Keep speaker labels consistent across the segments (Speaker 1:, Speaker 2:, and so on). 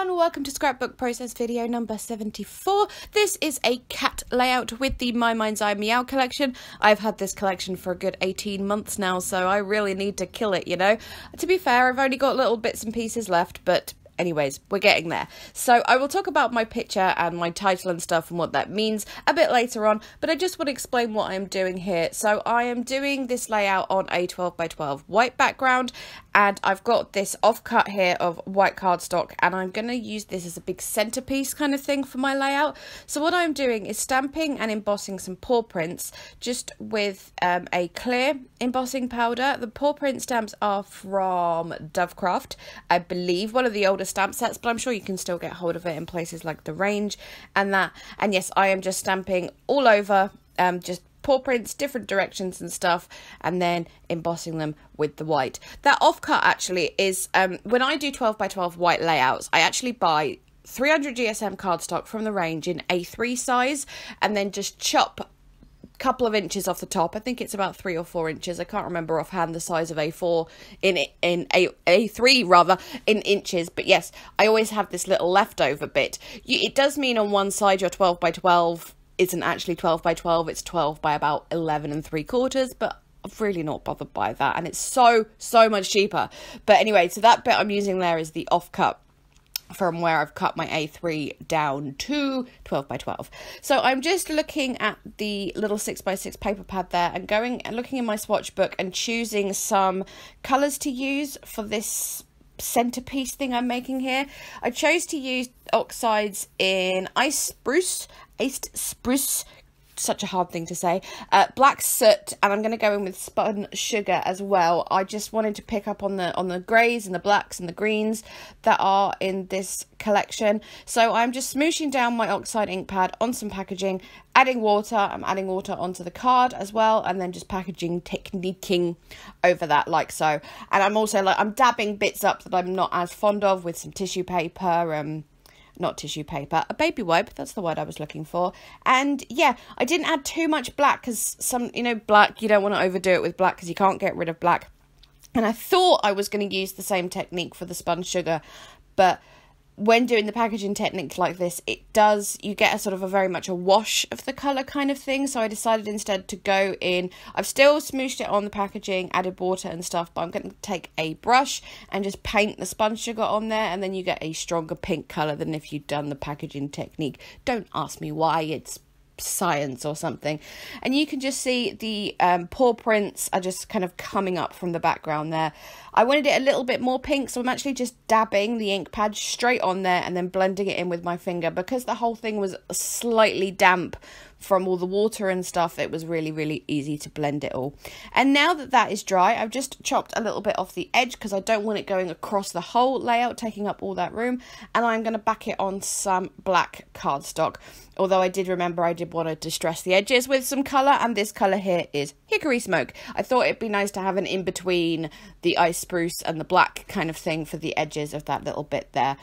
Speaker 1: everyone, welcome to Scrapbook process video number 74. This is a cat layout with the My Mind's Eye MEOW collection. I've had this collection for a good 18 months now, so I really need to kill it, you know. To be fair, I've only got little bits and pieces left, but anyways, we're getting there. So I will talk about my picture and my title and stuff and what that means a bit later on, but I just want to explain what I'm doing here. So I am doing this layout on a 12 by 12 white background, and I've got this offcut here of white cardstock, and I'm going to use this as a big centerpiece kind of thing for my layout. So what I'm doing is stamping and embossing some paw prints just with a clear embossing powder. The paw print stamps are from Dovecraft, I believe, one of the older stamp sets, but I'm sure you can still get hold of it in places like the Range and that. And yes, I am just stamping all over, just paw prints, different directions and stuff, and then embossing them with the white. That offcut actually is, when I do 12 by 12 white layouts, I actually buy 300 GSM cardstock from the Range in A3 size, and then just chop couple of inches off the top. I think it's about 3 or 4 inches. I can't remember offhand the size of A4 in A3 rather in inches, but yes, I always have this little leftover bit. It does mean on one side your 12 by 12 isn't actually 12 by 12, it's 12 by about 11 3/4, but I'm really not bothered by that, and it's so much cheaper. But anyway, so that bit I'm using there is the offcut from where I've cut my A3 down to 12 by 12. So I'm just looking at the little 6x6 paper pad there and going and looking in my swatch book and choosing some colours to use for this centerpiece thing I'm making here. I chose to use oxides in iced spruce, such a hard thing to say, black soot, and I'm going to go in with spun sugar as well. I just wanted to pick up on the greys and the blacks and the greens that are in this collection. So I'm just smooshing down my oxide ink pad on some packaging, adding water. I'm adding water onto the card as well, and then just packaging techniquing over that like so. And I'm also I'm dabbing bits up that I'm not as fond of with some tissue paper, not tissue paper, a baby wipe, that's the word I was looking for. And yeah, I didn't add too much black because black, you don't want to overdo it with black because you can't get rid of black. And I thought I was going to use the same technique for the spun sugar, but when doing the packaging technique like this, you get a sort of a very much a wash of the colour kind of thing. So I decided instead to go in, I've still smooshed it on the packaging, added water and stuff, but I'm going to take a brush and just paint the spun sugar on there, and then you get a stronger pink colour than if you'd done the packaging technique. Don't ask me why, it's science or something. And you can just see the paw prints are just kind of coming up from the background there. I wanted it a little bit more pink, so I'm actually just dabbing the ink pad straight on there and then blending it in with my finger. Because the whole thing was slightly damp from all the water and stuff, it was really easy to blend it all. And now that that is dry, I've just chopped a little bit off the edge because I don't want it going across the whole layout, taking up all that room, and I'm going to back it on some black cardstock. Although I did remember I did want to distress the edges with some colour, and this colour here is Hickory Smoke. I thought it'd be nice to have an in-between the ice spruce and the black kind of thing for the edges of that little bit there.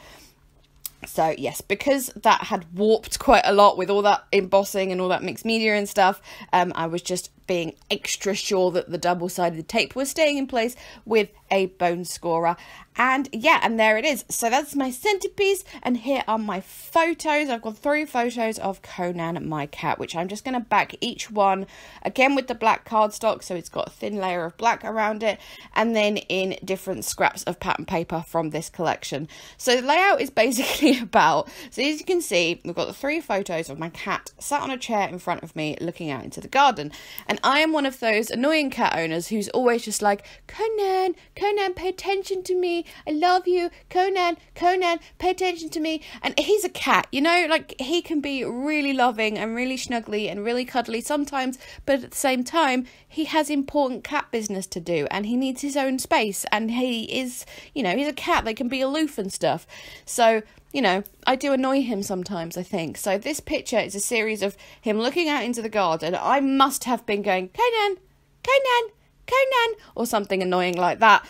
Speaker 1: So yes, because that had warped quite a lot with all that embossing and all that mixed media and stuff, I was just being extra sure that the double-sided tape was staying in place with a bone scorer. And yeah, and there it is. So that's my centerpiece, and here are my photos. I've got 3 photos of Conan, my cat, which I'm just going to back each one again with the black cardstock, so it's got a thin layer of black around it, and then in different scraps of pattern paper from this collection. So the layout is basically about, so as you can see, we've got the 3 photos of my cat sat on a chair in front of me looking out into the garden. And I am one of those annoying cat owners who's always just like, Conan, Conan, pay attention to me. I love you. Conan, Conan, pay attention to me. And he's a cat, you know, like he can be really loving and really snuggly and really cuddly sometimes, but at the same time, he has important cat business to do and he needs his own space. And he is, you know, he's a cat. They can be aloof and stuff. So, you know, I do annoy him sometimes, I think. So this picture is a series of him looking out into the garden. I must have been going, Conan, Conan, Conan, or something annoying like that.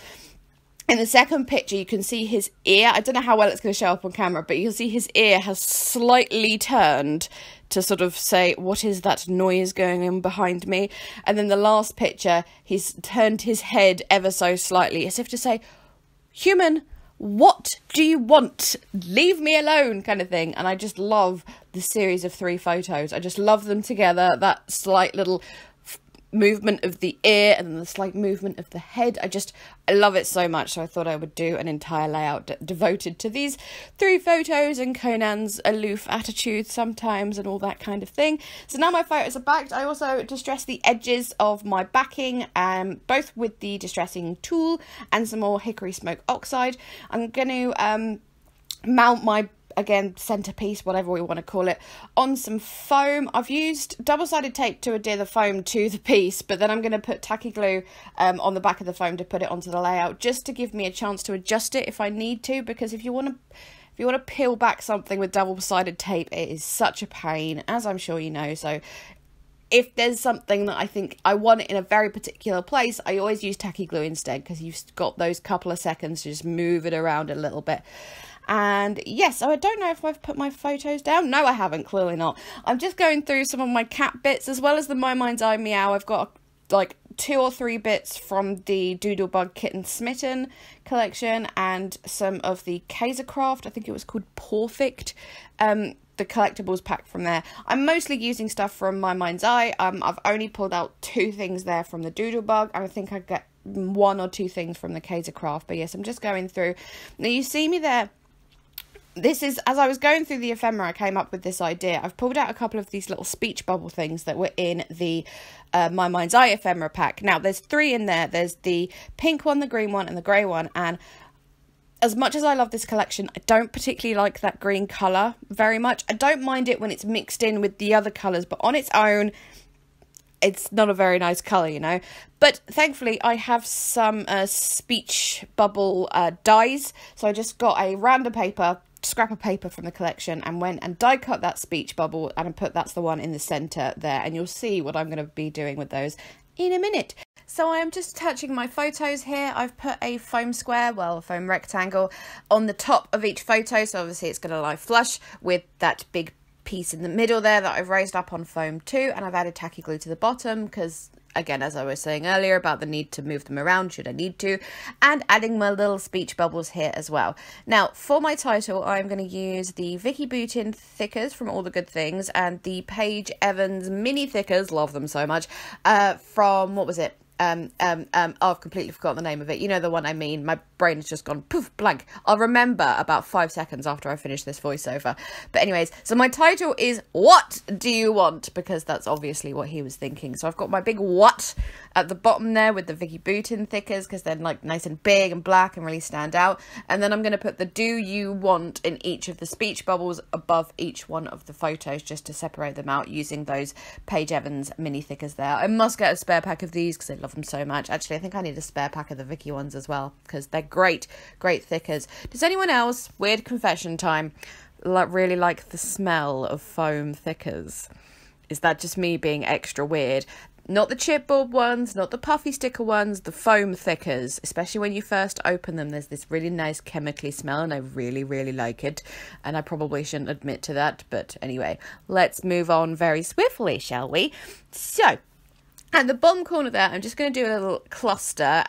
Speaker 1: In the second picture, you can see his ear. I don't know how well it's going to show up on camera, but you'll see his ear has slightly turned to sort of say, what is that noise going on behind me? And then the last picture, he's turned his head ever so slightly, as if to say, human, what do you want? Leave me alone kind of thing. And I just love the series of 3 photos. I just love them together. That slight little movement of the ear and then the slight movement of the head. I love it so much. So I thought I would do an entire layout devoted to these 3 photos and Conan's aloof attitude sometimes and all that kind of thing. So now my photos are backed. I also distressed the edges of my backing, both with the distressing tool and some more hickory smoke oxide. I'm going to mount my, again, centerpiece, whatever we want to call it, on some foam. I've used double-sided tape to adhere the foam to the piece, but then I'm going to put tacky glue on the back of the foam to put it onto the layout, just to give me a chance to adjust it if I need to, because if you want to peel back something with double-sided tape, it is such a pain, as I'm sure you know. So if there's something that I think I want it in a very particular place, I always use tacky glue instead, because you've got those couple of seconds to just move it around a little bit. And yes, so I don't know if I've put my photos down. No, I haven't, clearly not. I'm just going through some of my cat bits, as well as the My Mind's Eye Meow. I've got like 2 or 3 bits from the Doodlebug Kitten Smitten collection, and some of the Kaisercraft, I think it was called Perfect, the collectibles pack from there. I'm mostly using stuff from My Mind's Eye. I've only pulled out 2 things there from the Doodlebug. I think I get 1 or 2 things from the Kaisercraft, but yes, I'm just going through. Now you see me there. This is, as I was going through the ephemera, I came up with this idea. I've pulled out a couple of these little speech bubble things that were in the My Mind's Eye ephemera pack. Now, there's 3 in there. There's the pink one, the green one, and the grey one. And as much as I love this collection, I don't particularly like that green colour very much. I don't mind it when it's mixed in with the other colours, but on its own, it's not a very nice colour, you know. But thankfully, I have some speech bubble dies. So I just got a random paper, scrap of paper from the collection, and went and die cut that speech bubble, and I put that's the one in the centre there, and you'll see what I'm going to be doing with those in a minute. So I am just attaching my photos here. I've put a foam square, well, a foam rectangle, on the top of each photo, so obviously it's going to lie flush with that big piece in the middle there that I've raised up on foam too, and I've added tacky glue to the bottom because, again, as I was saying earlier about the need to move them around should I need to, and adding my little speech bubbles here as well. Now, for my title, I'm going to use the Vicky Boutin thickers from All the Good Things and the Paige Evans mini thickers, love them so much, from, what was it? Oh, I've completely forgotten the name of it. You know the one I mean. My brain has just gone poof, blank. I'll remember about 5 seconds after I finish this voiceover. But anyways, so my title is What Do You Want? Because that's obviously what he was thinking. So I've got my big what at the bottom there with the Vicky Boutin thickers, because they're like nice and big and black and really stand out. And then I'm going to put the Do You Want in each of the speech bubbles above each one of the photos, just to separate them out using those Paige Evans mini thickers there. I must get a spare pack of these because I love them so much. Actually, I think I need a spare pack of the Vicky ones as well, because they're great thickers. Does anyone else, weird confession time, really like the smell of foam thickers? Is that just me being extra weird? Not the chipboard ones, not the puffy sticker ones, the foam thickers. Especially when you first open them, there's this really nice chemically smell, and I really, really like it. And I probably shouldn't admit to that, but anyway, let's move on very swiftly, shall we? So, at the bottom corner there, I'm just going to do a little cluster.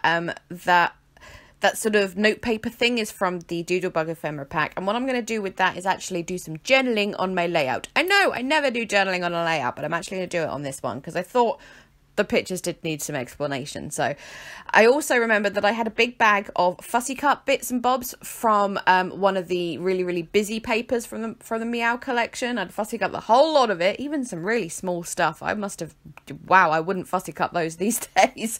Speaker 1: That sort of notepaper thing is from the Doodlebug ephemera pack. And what I'm going to do with that is actually do some journaling on my layout. I know I never do journaling on a layout, but I'm actually going to do it on this one because I thought the pictures did need some explanation. So I also remembered that I had a big bag of fussy cut bits and bobs from one of the really, really busy papers from the Meow collection. I'd fussy cut the whole lot of it, even some really small stuff. I must have, wow, I wouldn't fussy cut those these days.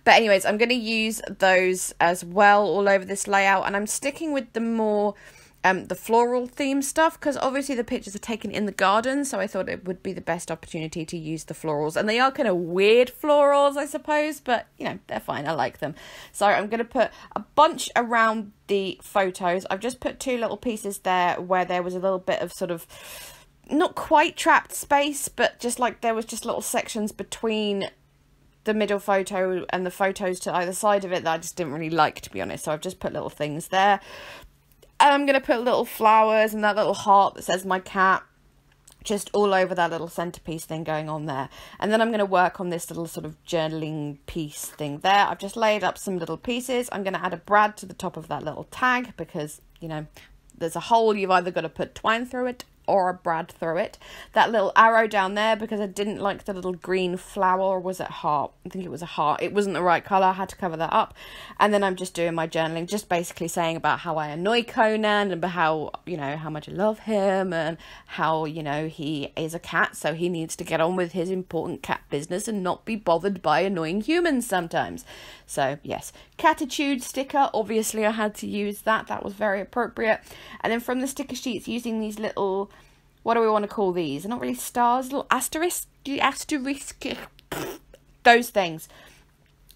Speaker 1: But anyways, I'm going to use those as well all over this layout, and I'm sticking with the more the floral theme stuff, because obviously the pictures are taken in the garden, so I thought it would be the best opportunity to use the florals. And they are kind of weird florals, I suppose, but you know, they're fine. I like them. So I'm going to put a bunch around the photos. I've just put 2 little pieces there where there was a little bit of sort of not quite trapped space, but just like there was just little sections between the middle photo and the photos to either side of it that I just didn't really like, to be honest. So I've just put little things there. And I'm going to put little flowers and that little heart that says my cat, just all over that little centerpiece thing going on there. And then I'm going to work on this little sort of journaling piece thing there. I've just laid up some little pieces. I'm going to add a brad to the top of that little tag because, you know, there's a hole, you've either got to put twine through it or a brad through it. That little arrow down there, because I didn't like the little green flower, or was it heart? I think it was a heart. It wasn't the right colour, I had to cover that up. And then I'm just doing my journaling, just basically saying about how I annoy Conan and about how, you know, how much I love him and how, you know, he is a cat, so he needs to get on with his important cat business and not be bothered by annoying humans sometimes. So yes, Catitude sticker, obviously I had to use that. That was very appropriate. And then from the sticker sheets, using these little, what do we want to call these? They're not really stars, little asterisk, those things.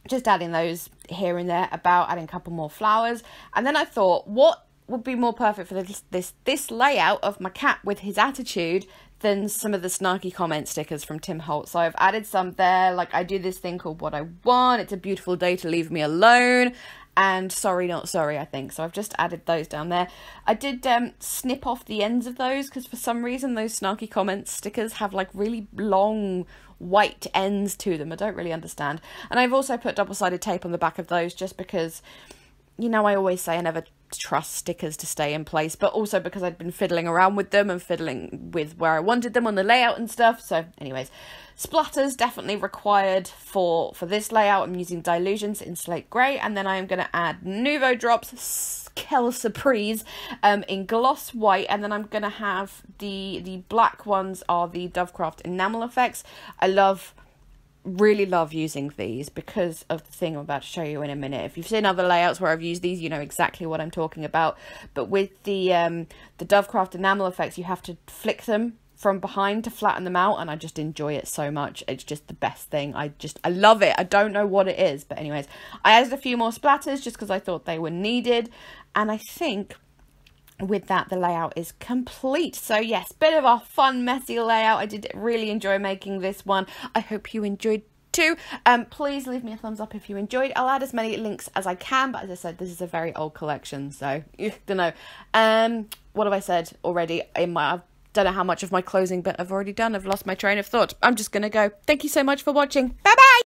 Speaker 1: Just adding those here and there, about adding a couple more flowers. And then I thought, what would be more perfect for this layout of my cat with his attitude than some of the snarky comment stickers from Tim Holtz. So I've added some there, like I do this thing called What I Want, It's a Beautiful Day to Leave Me Alone, and Sorry Not Sorry, I think. So I've just added those down there. I did snip off the ends of those because for some reason those snarky comment stickers have like really long white ends to them. I don't really understand. And I've also put double-sided tape on the back of those just because, you know, I always say I never trust stickers to stay in place, but also because I'd been fiddling around with them and fiddling with where I wanted them on the layout and stuff. So anyways, splatters definitely required for this layout. I'm using Dilutions in Slate Grey, and then I am going to add Nouveau Drops Quelle Surprise in Gloss White, and then I'm going to have the black ones are the Dovecraft Enamel Effects. I really love using these because of the thing I'm about to show you in a minute. If you've seen other layouts where I've used these, you know exactly what I'm talking about. But with the Dovecraft Enamel Effects, you have to flick them from behind to flatten them out, and I just enjoy it so much. It's just the best thing. I love it. I don't know what it is, but anyways, I added a few more splatters just because I thought they were needed, and I think with that the layout is complete. So yes, bit of a fun messy layout. I did really enjoy making this one. I hope you enjoyed too. Please leave me a thumbs up if you enjoyed. I'll add as many links as I can, but as I said, this is a very old collection, so you don't know. What have I said already? I don't know how much of my closing bit I've already done. I've lost my train of thought. I'm just gonna go. Thank you so much for watching. Bye bye.